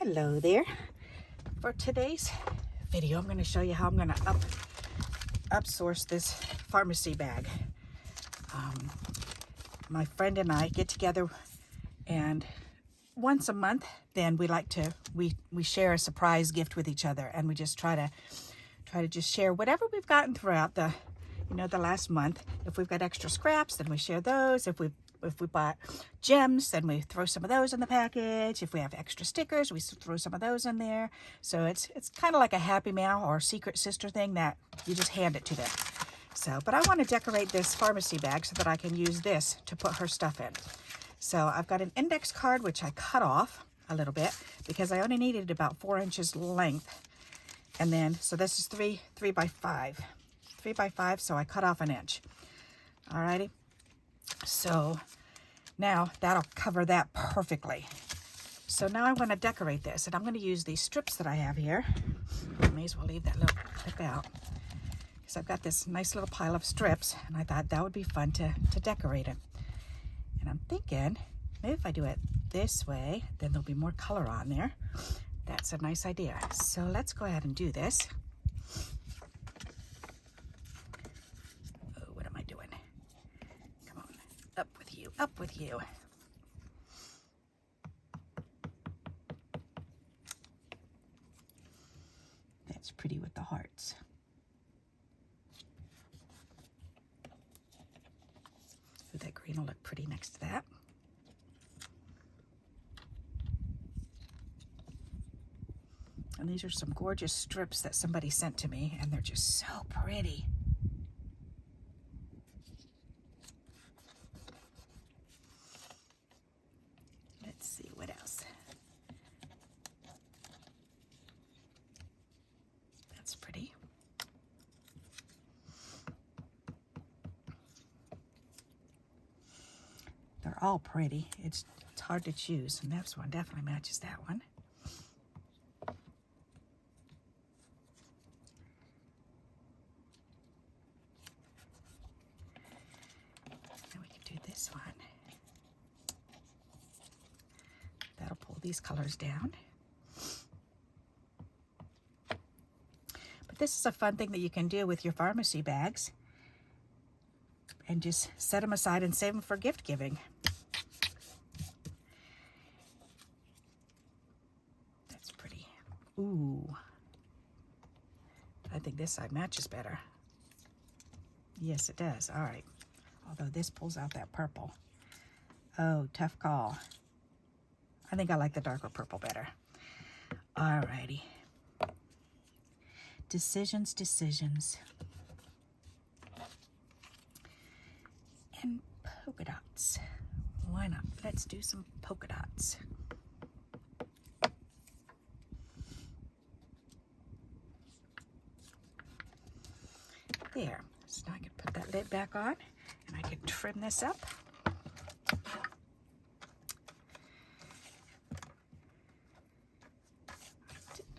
Hello there. For today's video, I'm going to show you how I'm going to upsource this pharmacy bag. My friend and I get together, and once a month, then we share a surprise gift with each other, and we just try to just share whatever we've gotten throughout the last month. If we've got extra scraps, then we share those. If we bought gems, then we throw some of those in the package. If we have extra stickers, we throw some of those in there. So it's kind of like a Happy Mail or Secret Sister thing that you just hand it to them. So, but I want to decorate this pharmacy bag so that I can use this to put her stuff in. So I've got an index card, which I cut off a little bit because I only needed about 4 inches length. And then, so this is 3 by 5. 3 by 5, so I cut off an inch. Alrighty. So now that'll cover that perfectly. So now I want to decorate this, and I'm going to use these strips that I have here. I may as well leave that little clip out because I've got this nice little pile of strips, and I thought that would be fun to decorate it. And I'm thinking maybe if I do it this way, then there'll be more color on there. That's a nice idea. So let's go ahead and do this. Oh, what am I doing? Come on, up with you, up with you. That's pretty with the hearts. Ooh, that green will look pretty next to that. And these are some gorgeous strips that somebody sent to me, and they're just so pretty. Let's see what else. That's pretty. They're all pretty. It's hard to choose, and this one definitely matches that one. This one. That'll pull these colors down. But this is a fun thing that you can do with your pharmacy bags and just set them aside and save them for gift giving. That's pretty. Ooh. I think this side matches better. Yes, it does. All right. Although this pulls out that purple. Oh, tough call. I think I like the darker purple better. Alrighty. Decisions, decisions. And polka dots. Why not? Let's do some polka dots. There. So now I can put that lid back on. And I can trim this up.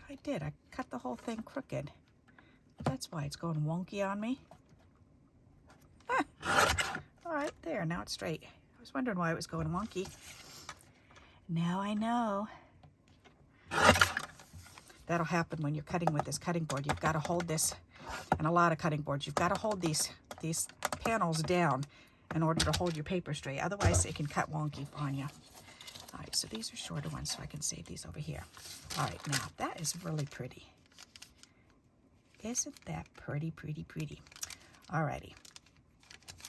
I did. I cut the whole thing crooked. That's why it's going wonky on me. Ah. All right, there. Now it's straight. I was wondering why it was going wonky. Now I know. That'll happen when you're cutting with this cutting board. You've got to hold this, and a lot of cutting boards, you've got to hold these panels down in order to hold your paper straight. Otherwise, it can cut wonky on you. All right, so these are shorter ones, so I can save these over here. All right, now that is really pretty. Isn't that pretty, pretty, pretty? All righty.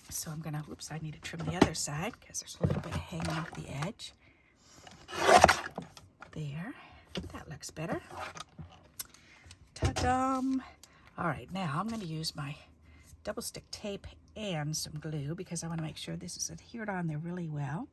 So I'm gonna, whoops, I need to trim the other side because there's a little bit hanging off the edge. There, that looks better. Ta-dum. All right, now I'm gonna use my double stick tape and some glue because I want to make sure this is adhered on there really well.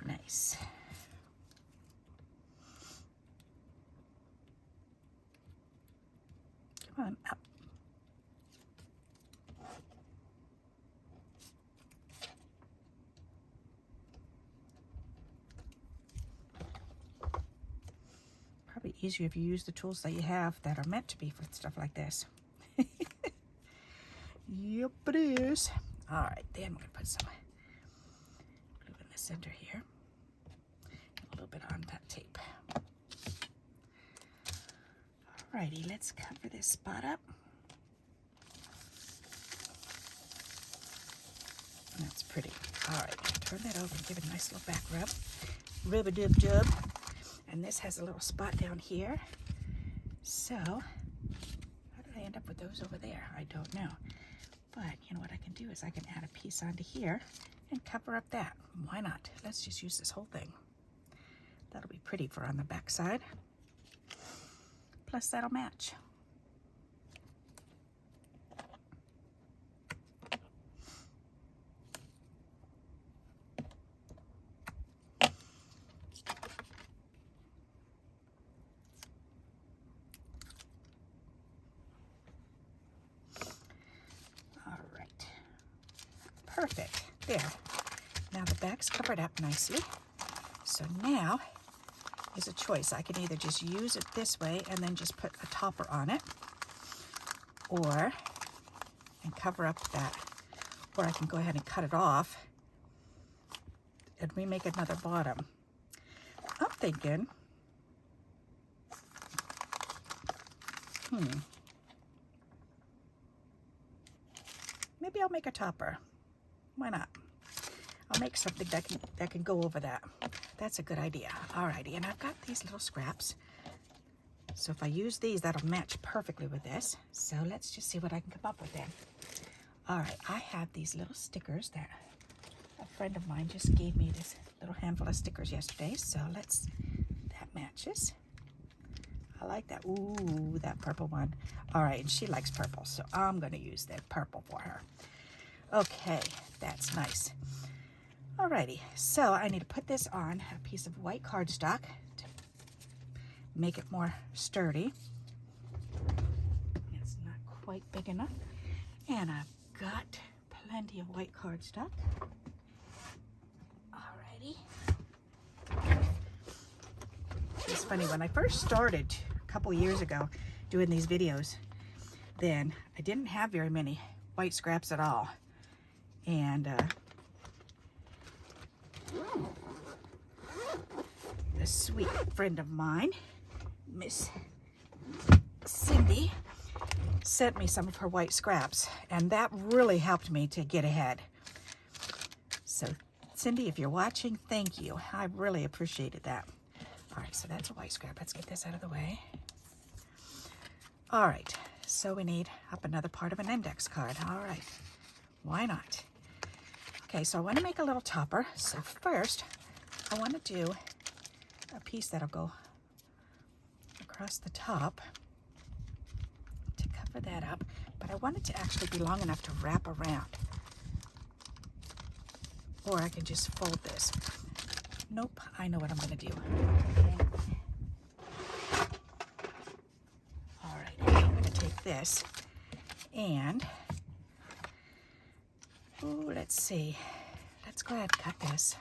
Nice. Come on, up. easier if you use the tools that you have that are meant to be for stuff like this. Yep, it is. All right, then we're gonna put some glue in the center here. A little bit on that tape. Alrighty, let's cover this spot up. That's pretty. All right, turn that over and give it a nice little back rub. Rub-a-dub-dub. And this has a little spot down here. So, how did I end up with those over there? I don't know. But, you know what I can do is I can add a piece onto here and cover up that. Why not? Let's just use this whole thing. That'll be pretty for on the back side. Plus, that'll match. Perfect. There. Now the back's covered up nicely. So now is a choice. I can either just use it this way and then just put a topper on it, and cover up that, or I can go ahead and cut it off and remake another bottom. I'm thinking, maybe I'll make a topper. Why not? I'll make something that can go over that. That's a good idea. Alrighty, and I've got these little scraps. So if I use these, that'll match perfectly with this. So let's just see what I can come up with then. Alright, I have these little stickers that a friend of mine just gave me this little handful of stickers yesterday. So that matches. I like that. Ooh, that purple one. Alright, and she likes purple, so I'm going to use that purple for her. Okay, that's nice. Alrighty, so I need to put this on a piece of white cardstock to make it more sturdy. It's not quite big enough. And I've got plenty of white cardstock. Alrighty. It's funny, when I first started a couple years ago doing these videos, then I didn't have very many white scraps at all. And a sweet friend of mine, Miss Cindy, sent me some of her white scraps, and that really helped me to get ahead. So, Cindy, if you're watching, thank you. I really appreciated that. All right, so that's a white scrap. Let's get this out of the way. All right, so we need up another part of an index card. All right, why not? Okay, so I want to make a little topper. So first, I want to do a piece that'll go across the top to cover that up, but I want it to actually be long enough to wrap around. Or I can just fold this. Nope, I know what I'm going to do. All right, I'm going to take this and, ooh, let's see. Let's go ahead and cut this.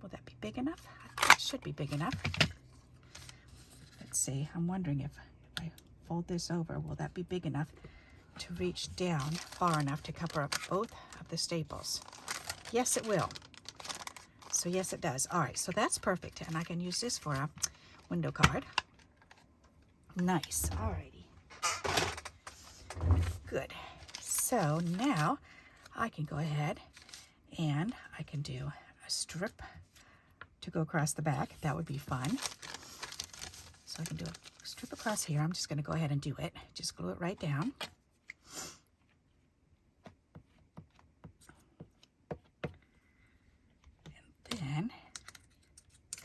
Will that be big enough? It should be big enough. Let's see. I'm wondering if I fold this over, will that be big enough to reach down far enough to cover up both of the staples? Yes, it will. So yes, it does. All right, so that's perfect. And I can use this for a window card. Nice. All righty. Good. So now I can go ahead and I can do a strip to go across the back. That would be fun. So I can do a strip across here. I'm just going to go ahead and do it. Just glue it right down. And then,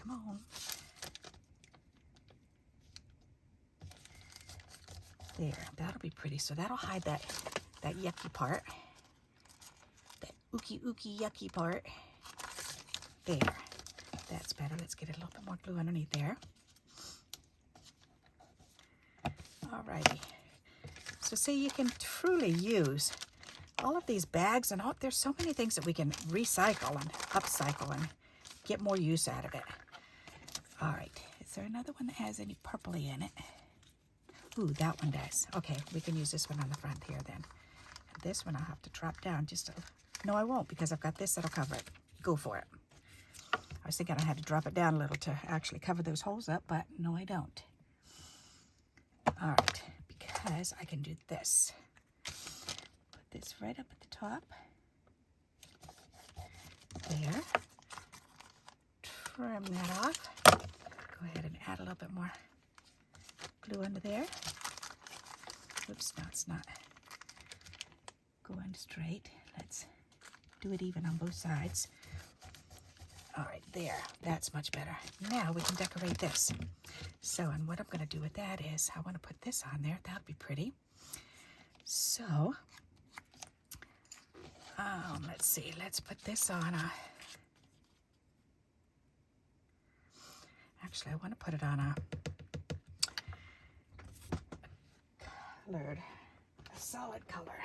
come on. There, that'll be pretty. So that'll hide that yucky part. That ooky yucky part. There. That's better. Let's get a little bit more glue underneath there. Alrighty. So see, you can truly use all of these bags, and there's so many things that we can recycle and upcycle and get more use out of it. All right, is there another one that has any purpley in it? Ooh, that one does. Okay, we can use this one on the front here then. And this one I'll have to drop down just a... No, I won't, because I've got this that'll cover it. Go for it. I was thinking I had to drop it down a little to actually cover those holes up, but no, I don't. All right, because I can do this. Put this right up at the top. There. Trim that off. Go ahead and add a little bit more glue under there. Oops, no, it's not going straight. Let's do it even on both sides. All right, there. That's much better. Now we can decorate this. So, and what I'm going to do with that is I want to put this on there. That'll be pretty. So, let's see. Let's put this on a... Actually, I want to put it on a solid color.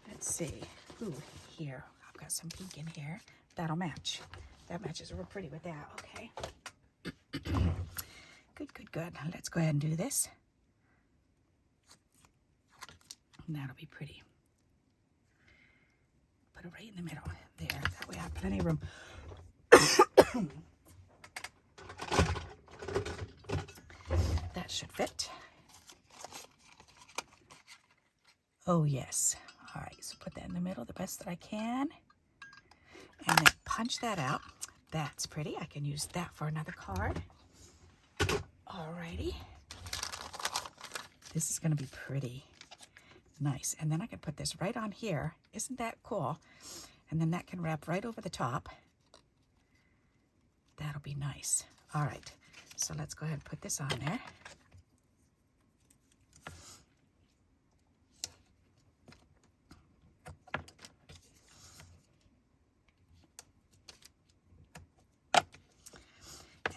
Let's see. Ooh, here. I've got some pink in here. That'll match. That matches real pretty with that. Okay. Good, good, good. Let's go ahead and do this. And that'll be pretty. Put it right in the middle. There. That way I have plenty of room. That should fit. Oh, yes. All right, so put that in the middle the best that I can. And then punch that out. That's pretty. I can use that for another card. All righty. This is going to be pretty nice. And then I can put this right on here. Isn't that cool? And then that can wrap right over the top. That'll be nice. All right. So let's go ahead and put this on there.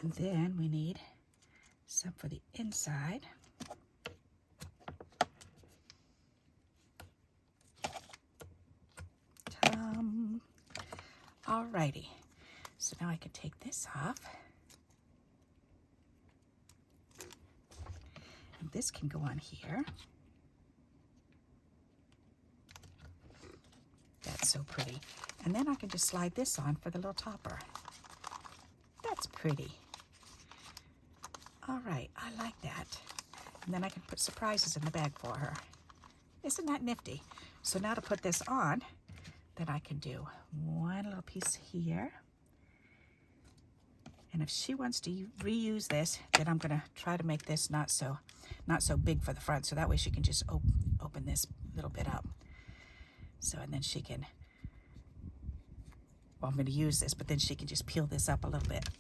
And then we need some for the inside. Alrighty. So now I can take this off. And this can go on here. That's so pretty. And then I can just slide this on for the little topper. That's pretty. All right, I like that. And then I can put surprises in the bag for her. Isn't that nifty? So now to put this on, then I can do one little piece here. And if she wants to reuse this, then I'm gonna try to make this not so big for the front, so that way she can just open this little bit up. So, and then she can, well, I'm gonna use this, but then she can just peel this up a little bit.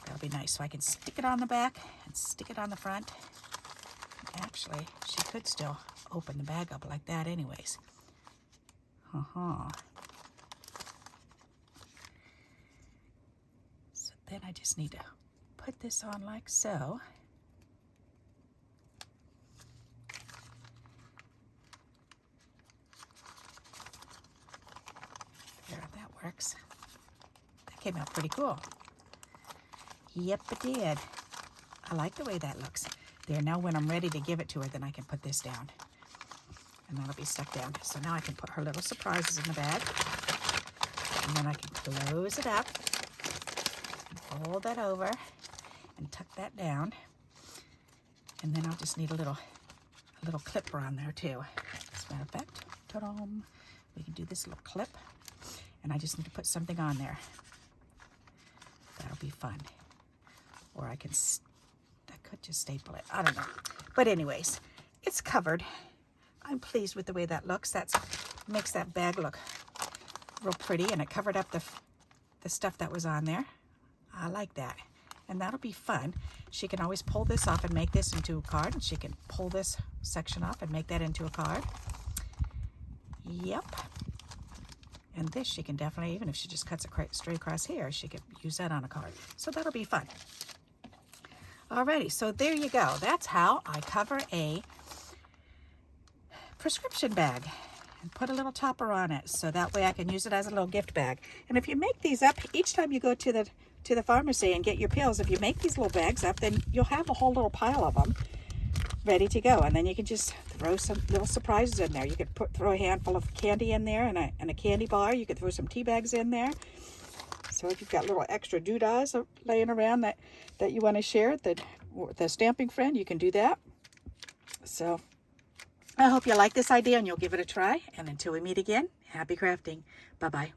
That'll be nice. So I can stick it on the back and stick it on the front. Actually, she could still open the bag up like that anyways. So then I just need to put this on like so. There, that works. That came out pretty cool. Yep, it did. I like the way that looks. There, now when I'm ready to give it to her, then I can put this down. And that'll be stuck down. So now I can put her little surprises in the bag. And then I can close it up. And fold that over. And tuck that down. And then I'll just need a little clipper on there too. As a matter of fact, ta-da! We can do this little clip. And I just need to put something on there. That'll be fun. Or I could just staple it. I don't know. But anyways, it's covered. I'm pleased with the way that looks. That makes that bag look real pretty, and it covered up the stuff that was on there. I like that. And that'll be fun. She can always pull this off and make this into a card, and she can pull this section off and make that into a card. Yep. And this she can definitely, even if she just cuts it straight across here, she could use that on a card. So that'll be fun. Alrighty, so there you go. That's how I cover a prescription bag and put a little topper on it, so that way I can use it as a little gift bag. And if you make these up, each time you go to the to the pharmacy and get your pills. If you make these little bags up, then you'll have a whole little pile of them ready to go. And then you can just throw some little surprises in there. You could throw a handful of candy in there and a candy bar. You could throw some tea bags in there. So if you've got little extra doodahs laying around that you want to share with the stamping friend, you can do that. So I hope you like this idea and you'll give it a try. And until we meet again, happy crafting. Bye-bye.